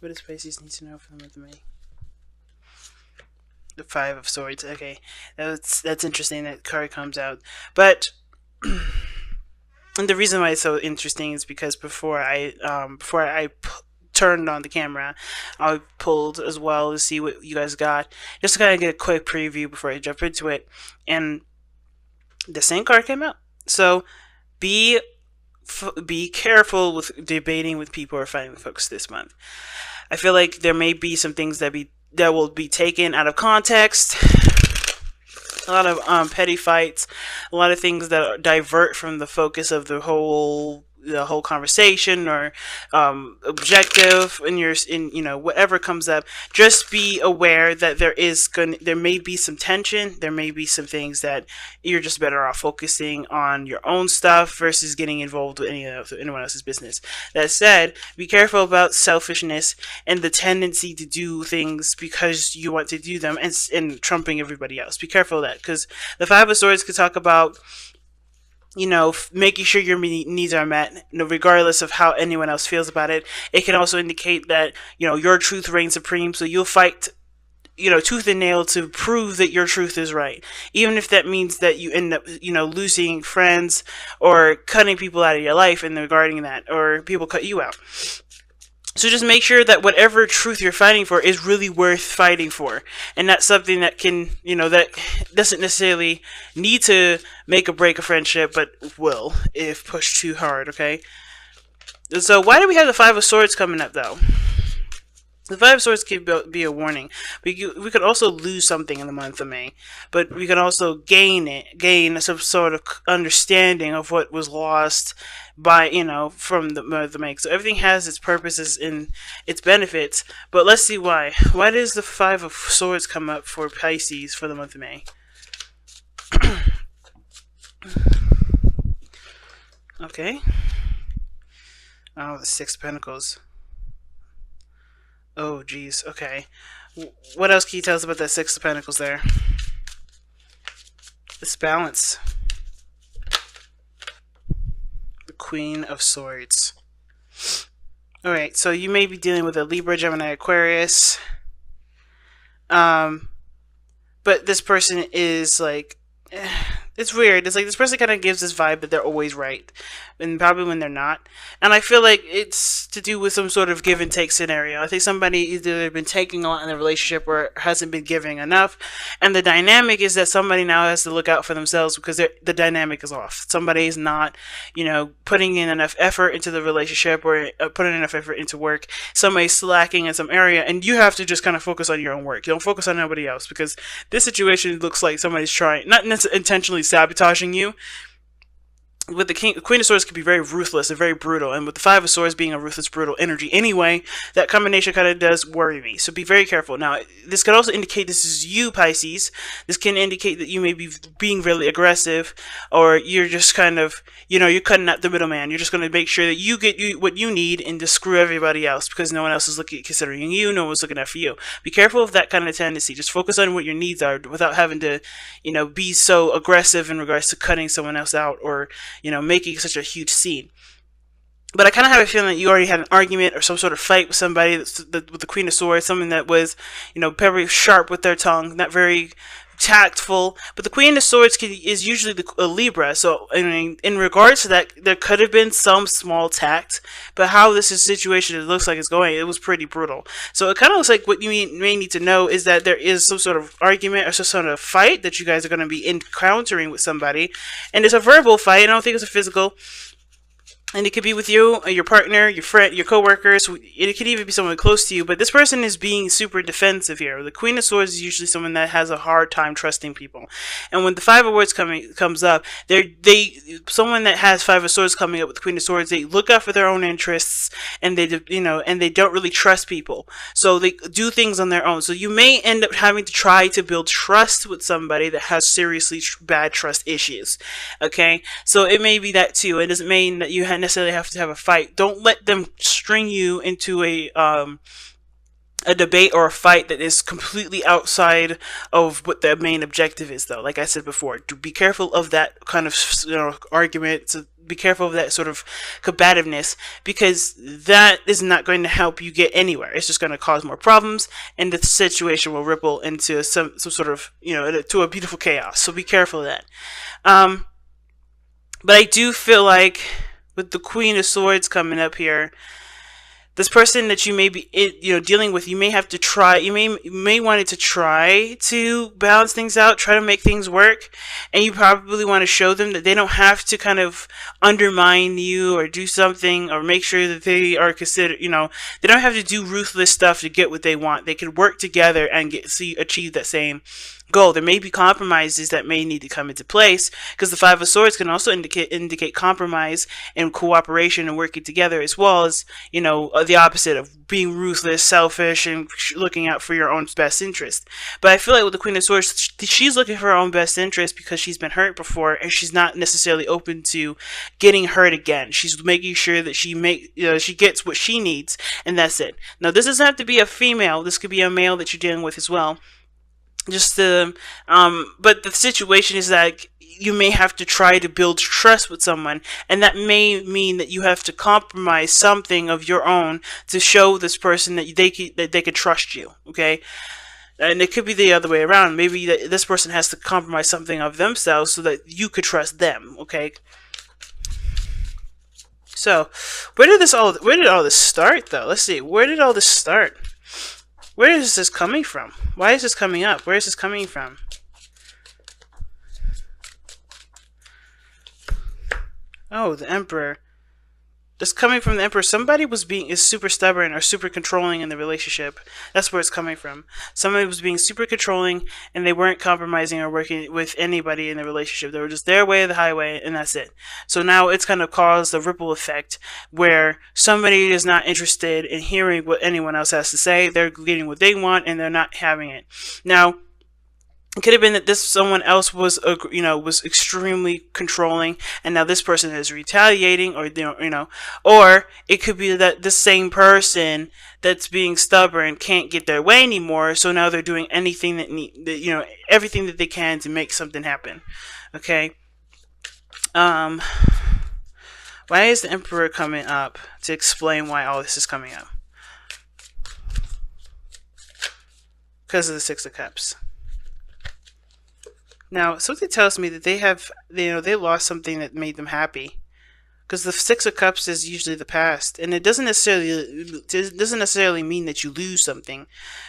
What does Pisces need to know for the month of May? The Five of Swords. Okay, that's interesting. That card comes out, but and the reason why it's so interesting is because turned on the camera, I pulled as well to see what you guys got, just to kind of get a quick preview before I jump into it, and the same card came out. So be be careful with debating with people or fighting with folks this month. I feel like there may be some things that will be taken out of context. A lot of petty fights, a lot of things that divert from the focus of the whole conversation or objective in whatever comes up. Just be aware that there may be some tension, there may be some things that you're just better off focusing on your own stuff versus getting involved with anyone else's business. That said, be careful about selfishness and the tendency to do things because you want to do them and trumping everybody else. Be careful of that, because the Five of Swords could talk about making sure your needs are met, regardless of how anyone else feels about it. It can also indicate that, your truth reigns supreme, so you'll fight, tooth and nail to prove that your truth is right. Even if that means that you end up, losing friends or cutting people out of your life in regarding that, or people cut you out. So just make sure that whatever truth you're fighting for is really worth fighting for. And that's something that can, that doesn't necessarily need to make or break a friendship, but will if pushed too hard, okay? So why do we have the Five of Swords coming up, though? The Five of Swords could be a warning. We could also lose something in the month of May, but we could also gain some sort of understanding of what was lost by, from the month of May. So everything has its purposes and its benefits, but let's see why. Why does the Five of Swords come up for Pisces for the month of May? Okay. Oh, the Six of Pentacles. Oh, geez. Okay. What else can you tell us about that Six of Pentacles there? This balance. The Queen of Swords. Alright, so you may be dealing with a Libra, Gemini, Aquarius. But this person is like... it's weird. It's like this person kind of gives this vibe that they're always right, and probably when they're not. And I feel like it's to do with some sort of give and take scenario. I think somebody either been taking a lot in the relationship or hasn't been giving enough, and the dynamic is that somebody now has to look out for themselves because the dynamic is off. Somebody's not, putting in enough effort into the relationship or putting enough effort into work. Somebody's slacking in some area, and you have to just kind of focus on your own work. You don't focus on nobody else, because this situation looks like somebody's trying, not necessarily intentionally sabotaging you. With the Queen of Swords could be very ruthless and very brutal, and with the Five of Swords being a ruthless, brutal energy anyway, that combination kind of does worry me. So be very careful. Now, this could also indicate this is you, Pisces. This can indicate that you may be being really aggressive, or you're just kind of, you're cutting out the middleman. You're just going to make sure that you get what you need and just screw everybody else because no one else is considering you. No one's looking out for you. Be careful of that kind of tendency. Just focus on what your needs are without having to, be so aggressive in regards to cutting someone else out or making such a huge scene. But I kind of have a feeling that you already had an argument or some sort of fight with somebody with the Queen of Swords, something that was, very sharp with their tongue, not very tactful. But the Queen of Swords is usually a Libra, so in regards to that, there could have been some small tact, but how this situation looks like it's going, it was pretty brutal. So it kind of looks like what you may need to know is that there is some sort of argument or some sort of fight that you guys are going to be encountering with somebody, and it's a verbal fight. I don't think it's a physical. And it could be with you, your partner, your friend, your coworkers. It could even be someone close to you. But this person is being super defensive here. The Queen of Swords is usually someone that has a hard time trusting people. And when the Five of Swords comes up, someone that has Five of Swords coming up with the Queen of Swords, they look out for their own interests, and they don't really trust people. So they do things on their own. So you may end up having to try to build trust with somebody that has seriously bad trust issues. Okay, so it may be that too. It doesn't mean that you necessarily have to have a fight. Don't let them string you into a debate or a fight that is completely outside of what the main objective is, though. Like I said before, be careful of that kind of argument. So be careful of that sort of combativeness, because that is not going to help you get anywhere. It's just going to cause more problems, and the situation will ripple into some sort of, to a beautiful chaos. So be careful of that. But I do feel like with the Queen of Swords coming up here, this person that you may be, dealing with, you may have to try, you may want it to try to balance things out, try to make things work, and you probably want to show them that they don't have to kind of undermine you or do something, or make sure that they are considered, they don't have to do ruthless stuff to get what they want. They can work together and achieve that same goal. There may be compromises that may need to come into place, because the Five of Swords can also indicate compromise and cooperation and working together, as well as, the opposite of being ruthless, selfish, and looking out for your own best interest. But I feel like with the Queen of Swords, she's looking for her own best interest because she's been hurt before, and she's not necessarily open to getting hurt again. She's making sure that she gets what she needs, and that's it. Now, this doesn't have to be a female. This could be a male that you're dealing with as well. But the situation is that you may have to try to build trust with someone, and that may mean that you have to compromise something of your own to show this person that they can trust you. Okay, and it could be the other way around. Maybe this person has to compromise something of themselves so that you could trust them. Okay. So, where did all this start, though? Let's see. Where did all this start? Where is this coming from? Why is this coming up? Where is this coming from? Oh, the Emperor. This coming from the Emperor. Somebody is super stubborn or super controlling in the relationship. That's where it's coming from. Somebody was being super controlling, and they weren't compromising or working with anybody in the relationship. They were just their way of the highway, and that's it. So now it's kind of caused a ripple effect where somebody is not interested in hearing what anyone else has to say. They're getting what they want, and they're not having it. Now, it could have been that someone else was extremely controlling, and now this person is retaliating, or or it could be that the same person that's being stubborn can't get their way anymore, so now they're doing anything everything that they can to make something happen. Okay. Why is the Emperor coming up to explain why all this is coming up? Because of the Six of Cups. Now, something tells me that they lost something that made them happy, because the Six of Cups is usually the past, and it doesn't necessarily mean that you lose something,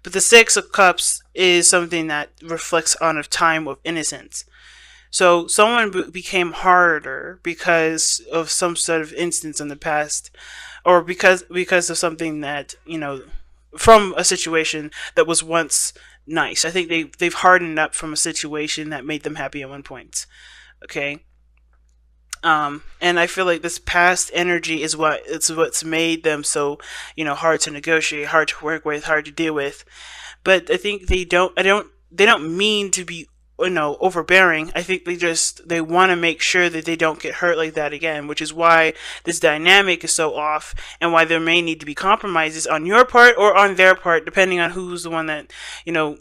but the Six of Cups is something that reflects on a time of innocence. So someone became harder because of some sort of instance in the past, or because of something that from a situation that was once nice. I think they've hardened up from a situation that made them happy at one point. Okay. And I feel like this past energy is what's made them so, hard to negotiate, hard to work with, hard to deal with. But I think they don't mean to be, overbearing. I think they want to make sure that they don't get hurt like that again, which is why this dynamic is so off, and why there may need to be compromises on your part or on their part, depending on who's the one that,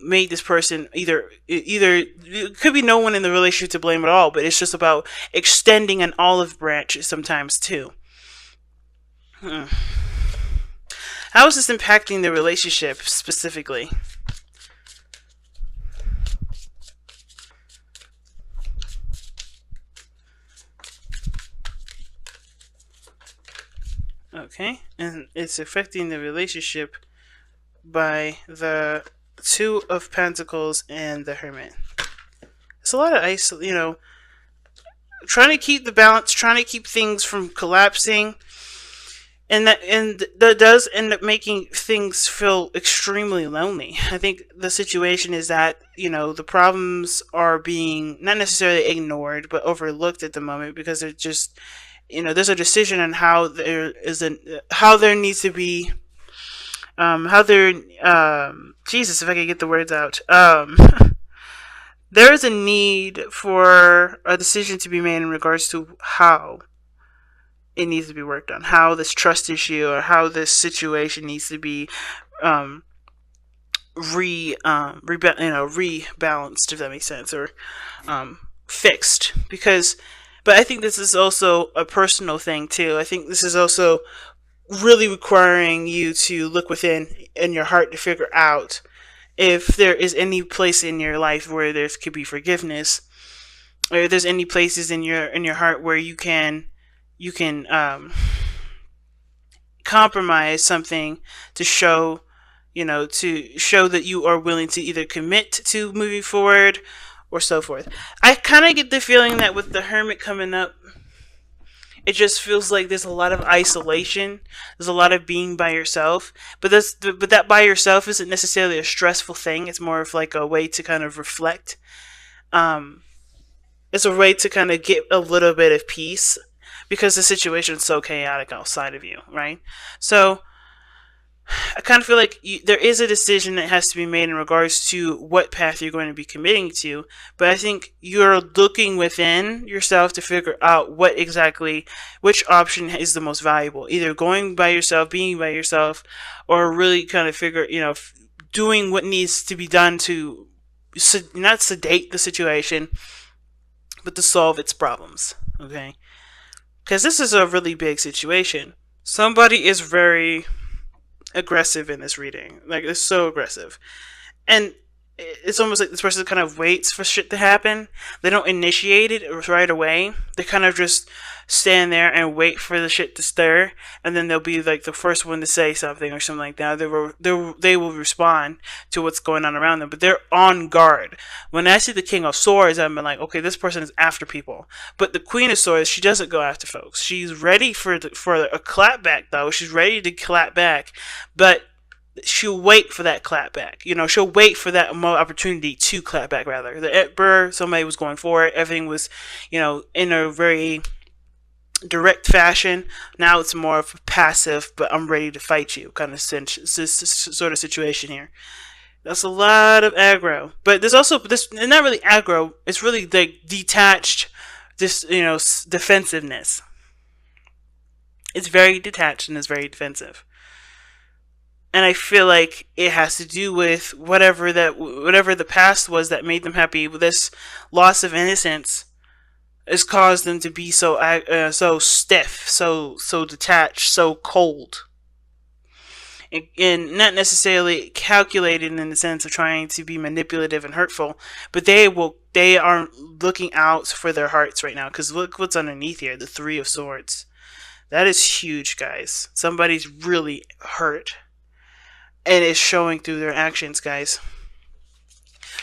made this person either it could be no one in the relationship to blame at all, but it's just about extending an olive branch sometimes too. How is this impacting the relationship specifically? Okay, and it's affecting the relationship by the Two of Pentacles and the Hermit. It's a lot of trying to keep the balance, trying to keep things from collapsing, and that does end up making things feel extremely lonely. I think the situation is that the problems are being not necessarily ignored but overlooked at the moment, because they're just there's a decision on how there needs to be Jesus, if I could get the words out. There is a need for a decision to be made in regards to how it needs to be worked on, how this trust issue or how this situation needs to be rebalanced, if that makes sense, or fixed. Because But I think this is also a personal thing too. I think this is also really requiring you to look within in your heart to figure out if there is any place in your life where there could be forgiveness, or if there's any places in your heart where you can compromise something to show, to show that you are willing to either commit to moving forward or so forth. I kind of get the feeling that with the Hermit coming up, it just feels like there's a lot of isolation. There's a lot of being by yourself, but that by yourself isn't necessarily a stressful thing. It's more of like a way to kind of reflect. Um, it's a way to kind of get a little bit of peace because the situation's so chaotic outside of you, right? So I kind of feel like there is a decision that has to be made in regards to what path you're going to be committing to, but I think you're looking within yourself to figure out which option is the most valuable. Either going by yourself, being by yourself, or really kind of doing what needs to be done to not sedate the situation, but to solve its problems, okay? Because this is a really big situation. Somebody is very aggressive in this reading. Like, it's so aggressive. And it's almost like this person kind of waits for shit to happen. They don't initiate it right away. They kind of just stand there and wait for the shit to stir, and then they'll be like the first one to say something or something like that. They will respond to what's going on around them, but they're on guard. When I see the King of Swords, I'm like, okay, this person is after people. But the Queen of Swords, she doesn't go after folks. She's ready for a clap back, though. She's ready to clap back, but she'll wait for that clap back. She'll wait for that opportunity to clap back, rather. The Emperor, somebody was going for it. Everything was, in a very direct fashion. Now it's more of a passive, but I'm ready to fight you kind of sort of situation here. That's a lot of aggro. But there's also this, not really aggro, it's really like detached, this, defensiveness. It's very detached and it's very defensive. And I feel like it has to do with whatever the past was that made them happy. This loss of innocence has caused them to be so stiff, so detached, so cold, and not necessarily calculated in the sense of trying to be manipulative and hurtful, but they are looking out for their hearts right now. Because look what's underneath here, the Three of Swords. That is huge, guys. Somebody's really hurt, and it's showing through their actions, guys.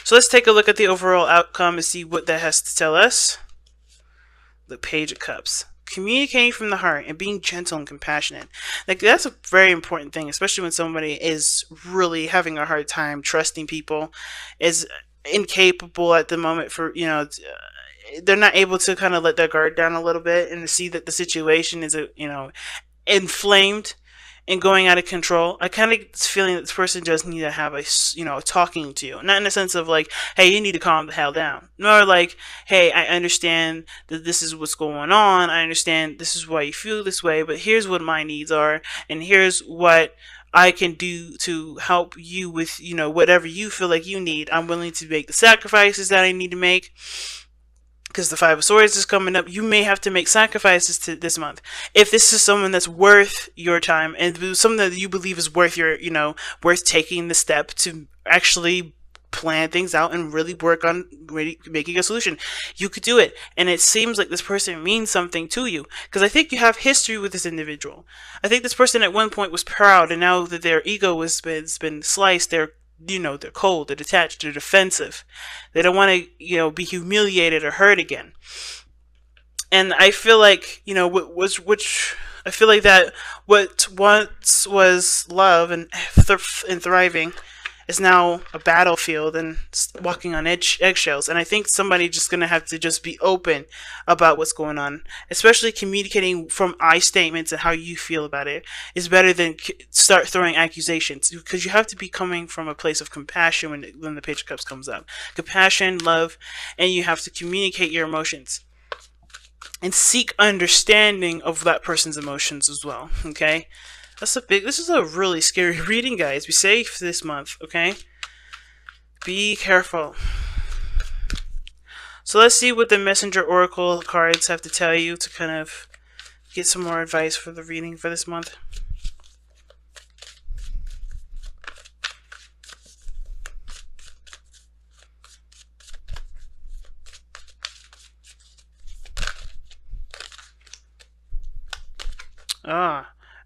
So let's take a look at the overall outcome and see what that has to tell us. The Page of Cups. Communicating from the heart and being gentle and compassionate. Like, that's a very important thing, especially when somebody is really having a hard time trusting people, is incapable at the moment for, they're not able to kind of let their guard down a little bit and to see that the situation is, inflamed and going out of control. I kind of get this feeling that this person just need to have a talking to you. Not in the sense of like, hey, you need to calm the hell down. Nor like, hey, I understand that this is what's going on. I understand this is why you feel this way, but here's what my needs are, and here's what I can do to help you with, whatever you feel like you need. I'm willing to make the sacrifices that I need to make. Because the Five of Swords is coming up, you may have to make sacrifices this month. If this is someone that's worth your time and someone that you believe is worth worth taking the step to actually plan things out and really work on making a solution, you could do it. And it seems like this person means something to you, because I think you have history with this individual. I think this person at one point was proud, and now that their ego has been sliced, they're cold, they're detached, they're defensive. They don't want to, be humiliated or hurt again. And I feel like, I feel like that what once was love and thriving is now a battlefield and walking on eggshells. And I think somebody just going to have to just be open about what's going on, especially communicating from I statements and how you feel about it is better than start throwing accusations, because you have to be coming from a place of compassion when the Page of Cups comes up. Compassion, love, and you have to communicate your emotions and seek understanding of that person's emotions as well, okay? This is a really scary reading, guys. Be safe this month, okay? Be careful. So let's see what the Messenger Oracle cards have to tell you to kind of get some more advice for the reading for this month.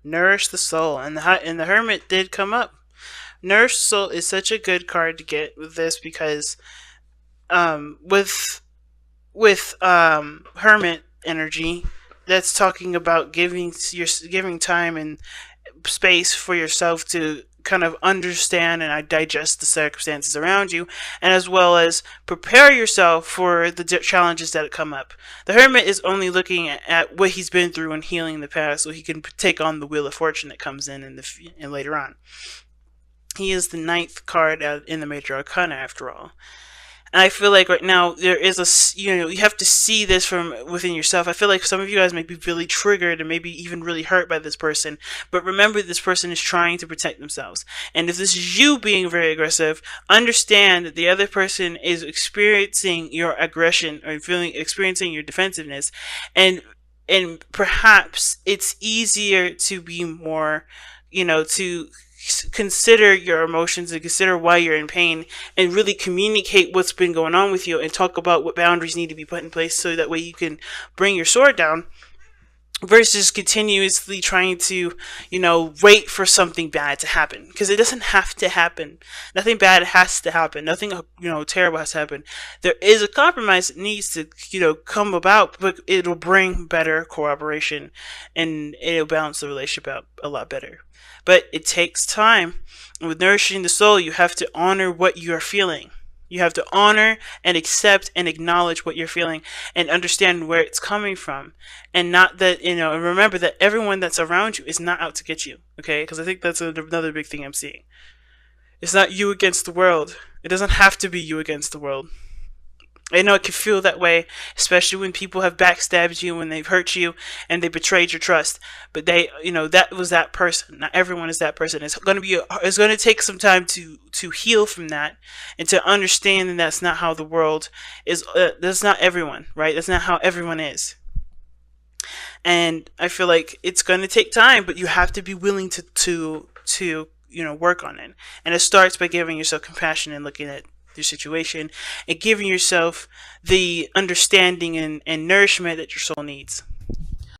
Nourish the soul, and the Hermit did come up. Nourish the soul is such a good card to get with this because with Hermit energy, that's talking about giving time and space for yourself to kind of understand and digest the circumstances around you, and as well as prepare yourself for the challenges that come up. The Hermit is only looking at what he's been through and healing the past, so he can take on the Wheel of Fortune that comes in and later on. He is the 9th card in the Major Arcana, after all. And I feel like right now there is you have to see this from within yourself. I feel like some of you guys may be really triggered and maybe even really hurt by this person. But remember, this person is trying to protect themselves. And if this is you being very aggressive, understand that the other person is experiencing your aggression or experiencing your defensiveness. And perhaps it's easier to be more, to consider your emotions and consider why you're in pain and really communicate what's been going on with you and talk about what boundaries need to be put in place so that way you can bring your sword down, versus continuously trying to, wait for something bad to happen, because it doesn't have to happen. Nothing bad has to happen. Nothing, terrible has to happen. There is a compromise that needs to, come about, but it'll bring better cooperation and it'll balance the relationship out a lot better. But it takes time. And with nourishing the soul, you have to honor what you are feeling. You have to honor and accept and acknowledge what you're feeling and understand where it's coming from. And not that, and remember that everyone that's around you is not out to get you, okay? Because I think that's another big thing I'm seeing. It's not you against the world. It doesn't have to be you against the world. I know it can feel that way, especially when people have backstabbed you, when they've hurt you, and they betrayed your trust. But that was that person. Not everyone is that person. It's going to take some time to heal from that and to understand that that's not how the world is. That's not everyone, right? That's not how everyone is. And I feel like it's going to take time, but you have to be willing to work on it. And it starts by giving yourself compassion and looking at your situation and giving yourself the understanding and nourishment that your soul needs.